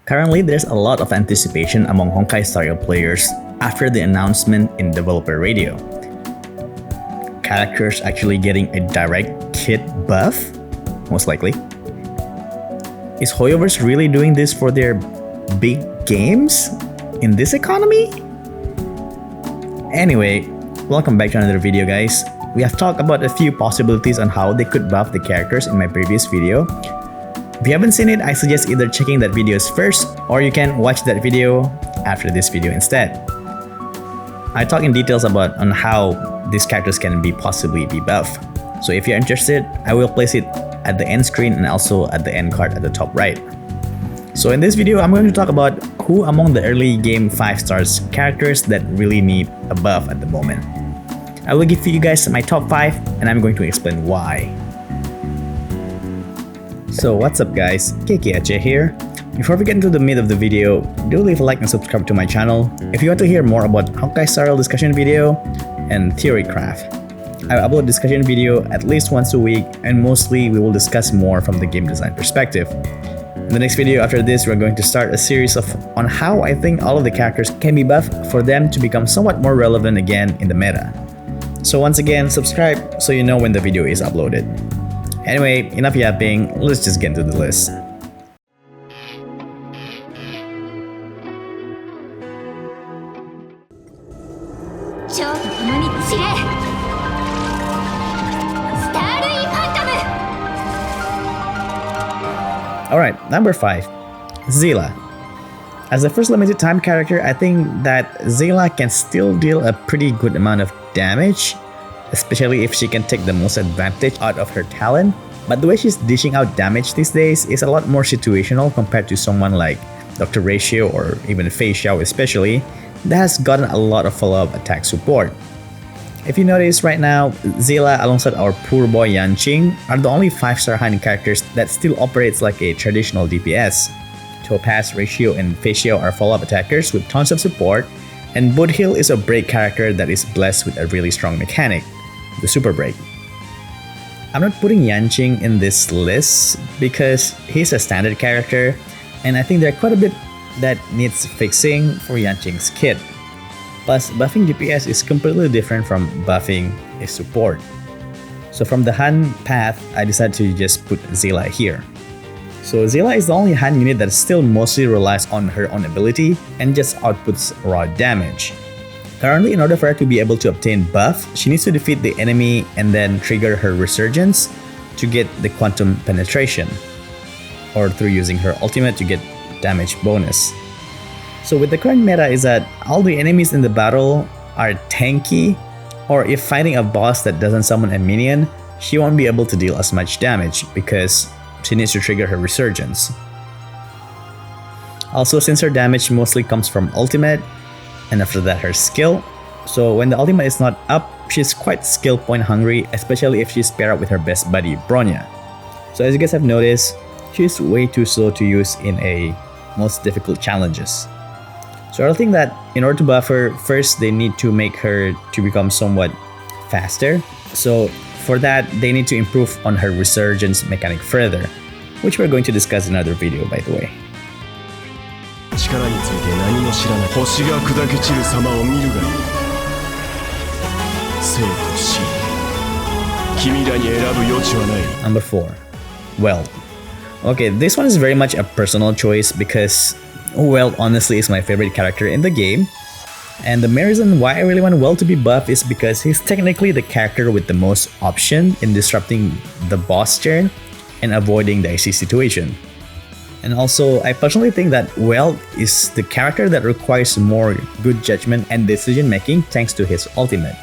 Currently, there's a lot of anticipation among Honkai Star Rail players after the announcement in developer radio. Characters actually getting a direct kit buff? Most likely. Is Hoyoverse really doing this for their big games in this economy? Anyway, welcome back to another video, guys. We have talked about a few possibilities on how they could buff the characters in my previous video. If you haven't seen it, I suggest either checking that video first, or you can watch that video after this video instead. I talk in details about on how these characters can possibly be buffed. So if you're interested, I will place it at the end screen and also at the end card at the top right. So in this video, I'm going to talk about who among the early game 5 stars characters that really need a buff at the moment. I will give you guys my top 5 and I'm going to explain why. So what's up guys, KKaceh here. Before we get into the meat of the video, do leave a like and subscribe to my channel if you want to hear more about Honkai Star Rail discussion video and theory craft. I upload discussion video at least once a week and mostly we will discuss more from the game design perspective. In the next video after this, we're going to start a series on how I think all of the characters can be buffed for them to become somewhat more relevant again in the meta. So once again, subscribe so you know when the video is uploaded. Anyway, enough yapping, let's just get into the list. Alright, number 5. Seele. As the first limited time character, I think that Seele can still deal a pretty good amount of damage, especially if she can take the most advantage out of her talent. But the way she's dishing out damage these days is a lot more situational compared to someone like Dr. Ratio or even Fei Xiao especially, that has gotten a lot of follow-up attack support. If you notice right now, Seele alongside our poor boy Yanqing are the only 5-star hunting characters that still operates like a traditional DPS. Topaz, Ratio, and Fei Xiao are follow-up attackers with tons of support, and Budhil is a break character that is blessed with a really strong mechanic, the Super Break. I'm not putting Yanqing in this list because he's a standard character, and I think there are quite a bit that needs fixing for Yanqing's kit. Plus, buffing DPS is completely different from buffing a support. So from the Han path, I decided to just put Seele here. So Seele is the only Han unit that still mostly relies on her own ability and just outputs raw damage. Currently, in order for her to be able to obtain buff, she needs to defeat the enemy and then trigger her resurgence to get the quantum penetration, or through using her ultimate to get damage bonus. So with the current meta is that all the enemies in the battle are tanky, or if fighting a boss that doesn't summon a minion, she won't be able to deal as much damage because she needs to trigger her resurgence. Also, since her damage mostly comes from ultimate, and after that her skill, so when the ultimate is not up, she's quite skill point hungry, especially if she's paired up with her best buddy Bronya. So as you guys have noticed, she's way too slow to use in a most difficult challenges. So I think that in order to buff her, first they need to make her to become somewhat faster. So for that, they need to improve on her resurgence mechanic further, which we're going to discuss in another video, by the way. Number 4. Weld. Okay, this one is very much a personal choice because Weld honestly is my favorite character in the game. And the main reason why I really want Weld to be buffed is because he's technically the character with the most option in disrupting the boss turn and avoiding the IC situation. And also, I personally think that Weld is the character that requires more good judgment and decision making thanks to his ultimate.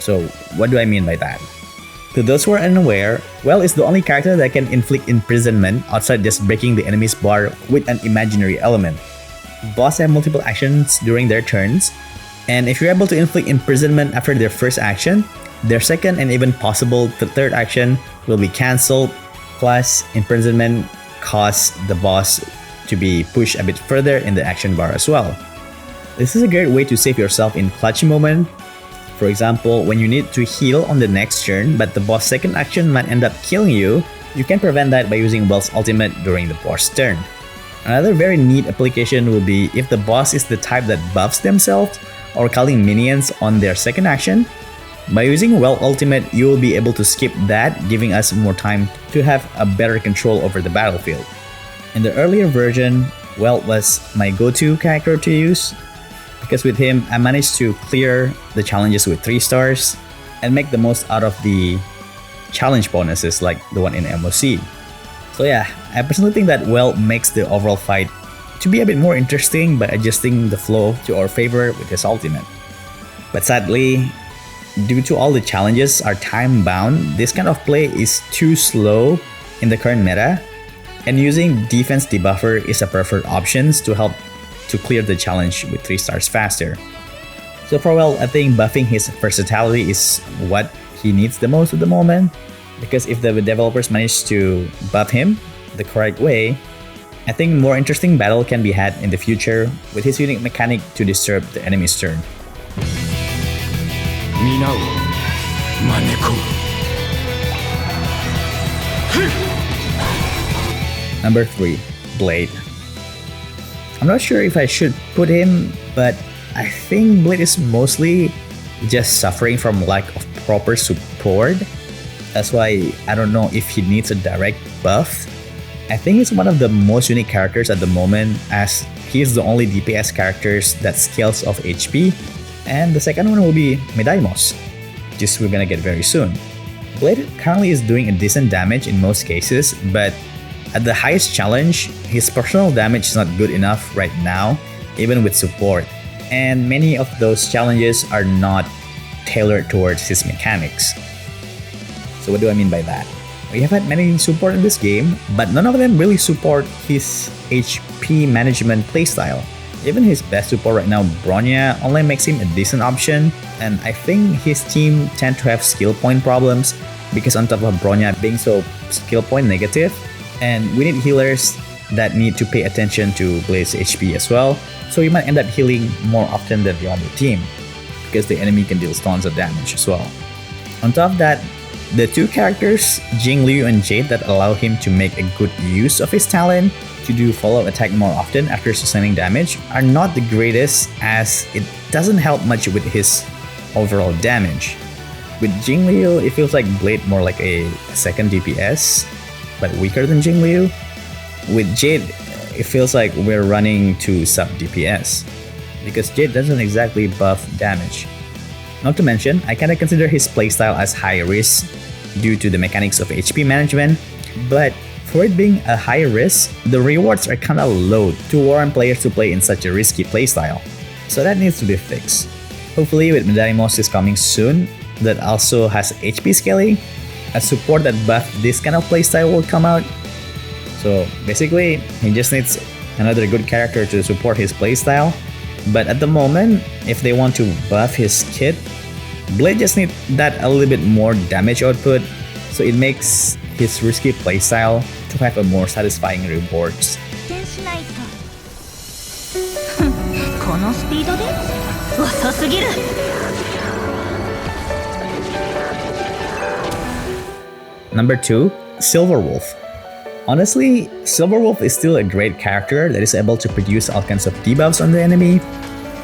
So what do I mean by that? To those who are unaware, Weld is the only character that can inflict imprisonment outside just breaking the enemy's bar with an imaginary element. Boss have multiple actions during their turns, and if you're able to inflict imprisonment after their first action, their second and even possible third action will be cancelled, plus imprisonment causes the boss to be pushed a bit further in the action bar as well. This is a great way to save yourself in clutch moment. For example, when you need to heal on the next turn but the boss' second action might end up killing you, you can prevent that by using Weld's ultimate during the boss turn. Another very neat application will be if the boss is the type that buffs themselves or calling minions on their second action. By using Well Ultimate, you will be able to skip that, giving us more time to have a better control over the battlefield. In the earlier version, Well was my go-to character to use, because with him, I managed to clear the challenges with 3 stars and make the most out of the challenge bonuses like the one in MOC. So yeah, I personally think that Well makes the overall fight to be a bit more interesting by adjusting the flow to our favor with his ultimate. But sadly, due to all the challenges are time bound, this kind of play is too slow in the current meta, and using defense debuffer is a preferred option to help to clear the challenge with 3 stars faster. So for Well, I think buffing his versatility is what he needs the most at the moment, because if the developers manage to buff him the correct way, I think more interesting battle can be had in the future with his unique mechanic to disturb the enemy's turn. Number 3, Blade. I'm not sure if I should put him, but I think Blade is mostly just suffering from lack of proper support. That's why I don't know if he needs a direct buff. I think he's one of the most unique characters at the moment, as he is the only DPS characters that scales off HP. And the second one will be mydeimos, which we're gonna get very soon. Blade currently is doing a decent damage in most cases, but at the highest challenge, his personal damage is not good enough right now, even with support. And many of those challenges are not tailored towards his mechanics. So what do I mean by that? We have had many support in this game, but none of them really support his HP management playstyle. Even his best support right now, Bronya, only makes him a decent option, and I think his team tend to have skill point problems because on top of Bronya being so skill point negative, and we need healers that need to pay attention to Blade's HP as well, so you might end up healing more often than the other team, because the enemy can deal tons of damage as well. On top of that, the 2 characters, Jingliu and Jade, that allow him to make a good use of his talent to do follow-up attack more often after sustaining damage are not the greatest, as it doesn't help much with his overall damage. With Jingliu, it feels like Blade more like a second DPS, but weaker than Jingliu. With Jade, it feels like we're running to sub DPS, because Jade doesn't exactly buff damage. Not to mention, I kinda consider his playstyle as high risk due to the mechanics of HP management, but for it being a high risk, the rewards are kinda low to warrant players to play in such a risky playstyle. So that needs to be fixed. Hopefully with mydeimos is coming soon, that also has HP scaling, a support that buff this kind of playstyle will come out. So basically, he just needs another good character to support his playstyle. But at the moment, if they want to buff his kit, Blade just needs that a little bit more damage output, so it makes his risky playstyle to have a more satisfying rewards. Number 2, Silverwolf. Honestly, Silverwolf is still a great character that is able to produce all kinds of debuffs on the enemy.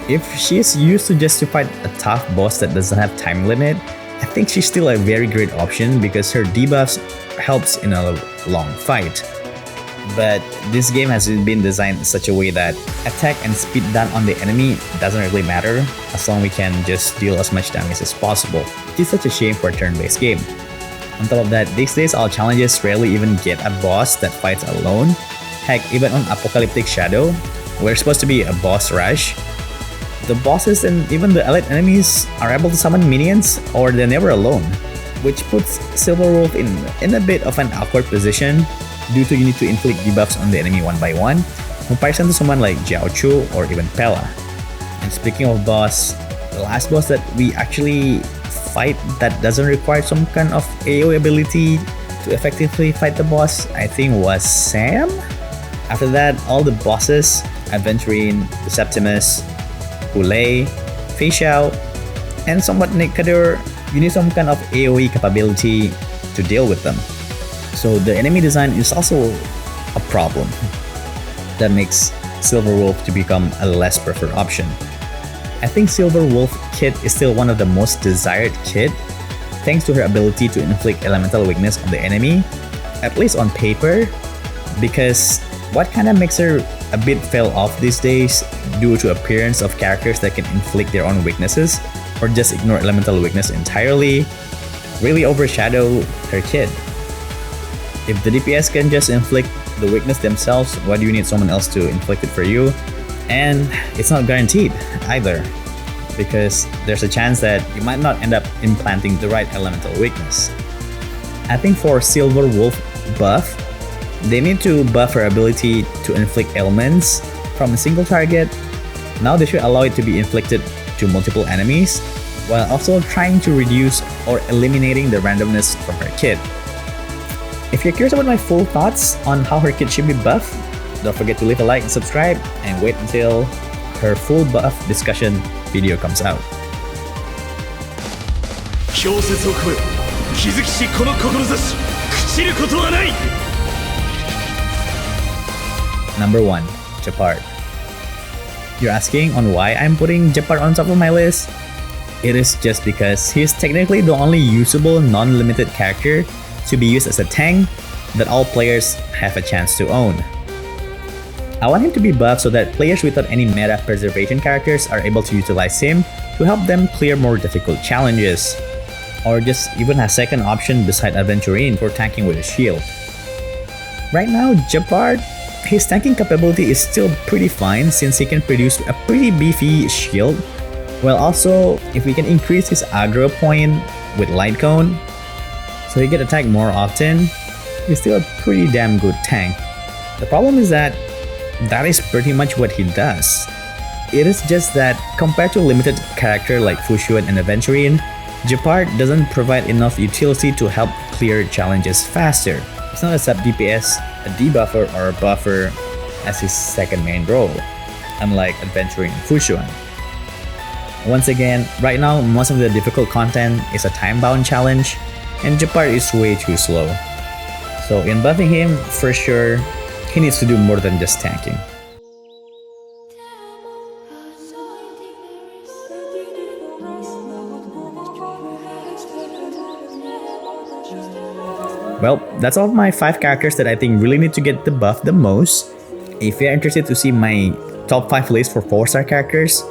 If she is used to just to fight a tough boss that doesn't have time limit, I think she's still a very great option because her debuffs helps in a long fight. But this game has been designed in such a way that attack and speed down on the enemy doesn't really matter as long as we can just deal as much damage as possible. It is such a shame for a turn-based game. On top of that, these days all challenges rarely even get a boss that fights alone. Heck, even on Apocalyptic Shadow, where it's supposed to be a boss rush, the bosses and even the elite enemies are able to summon minions or they're never alone, which puts Silverwolf in a bit of an awkward position due to you need to inflict debuffs on the enemy one by one, comparison to someone like Jiaochu or even Pella. And speaking of boss, the last boss that we actually fight that doesn't require some kind of AoE ability to effectively fight the boss, I think was Sam? After that, all the bosses, Aventurine, the Septimus, Ulei, Fei Xiao, and somewhat Nikadur, you need some kind of AoE capability to deal with them. So the enemy design is also a problem. that makes Silver Wolf to become a less preferred option. I think Silver Wolf kit is still one of the most desired kit, thanks to her ability to inflict elemental weakness on the enemy, at least on paper, because what kinda makes her a bit fell off these days due to appearance of characters that can inflict their own weaknesses or just ignore elemental weakness entirely really overshadow her kit. If the DPS can just inflict the weakness themselves, why do you need someone else to inflict it for you? And it's not guaranteed either, because there's a chance that you might not end up implanting the right elemental weakness. I think for Silver Wolf buff, they need to buff her ability to inflict ailments from a single target. Now they should allow it to be inflicted to multiple enemies, while also trying to reduce or eliminating the randomness from her kit. If you're curious about my full thoughts on how her kit should be buffed, don't forget to leave a like and subscribe, and wait until her full buff discussion video comes out. Number 1. Gepard. You're asking on why I'm putting Gepard on top of my list? It is just because he is technically the only usable non-limited character to be used as a tank that all players have a chance to own. I want him to be buffed so that players without any meta preservation characters are able to utilize him to help them clear more difficult challenges, or just even a second option beside Aventurine for tanking with a shield. Right now, Gepard, his tanking capability is still pretty fine since he can produce a pretty beefy shield, while also if we can increase his aggro point with Light Cone, so he can attack more often, he's still a pretty damn good tank. The problem is that is pretty much what he does. It is just that compared to a limited character like Fushuan and Aventurine, Gepard doesn't provide enough utility to help clear challenges faster. It's not a sub DPS, a debuffer, or a buffer as his second main role, unlike Aventurine and Fushuan. Once again, right now most of the difficult content is a time-bound challenge, and Gepard is way too slow. So in buffing him, for sure, he needs to do more than just tanking. Well, that's all of my 5 characters that I think really need to get the buff the most. If you're interested to see my top 5 list for 4-star characters,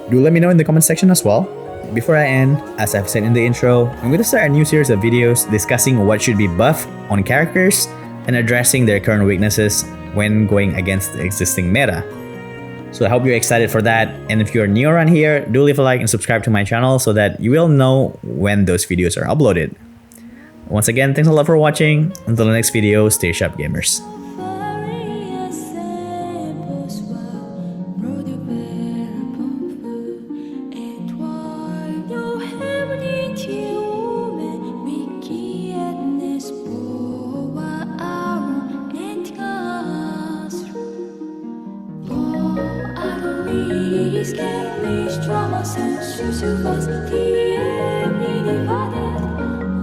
do let me know in the comment section as well. Before I end, as I've said in the intro, I'm going to start a new series of videos discussing what should be buffed on characters and addressing their current weaknesses when going against the existing meta. So I hope you're excited for that, and if you're new around here, do leave a like and subscribe to my channel so that you will know when those videos are uploaded. Once again, thanks a lot for watching. Until the next video, stay sharp gamers.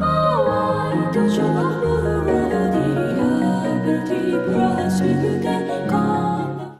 Oh, why don't you love me?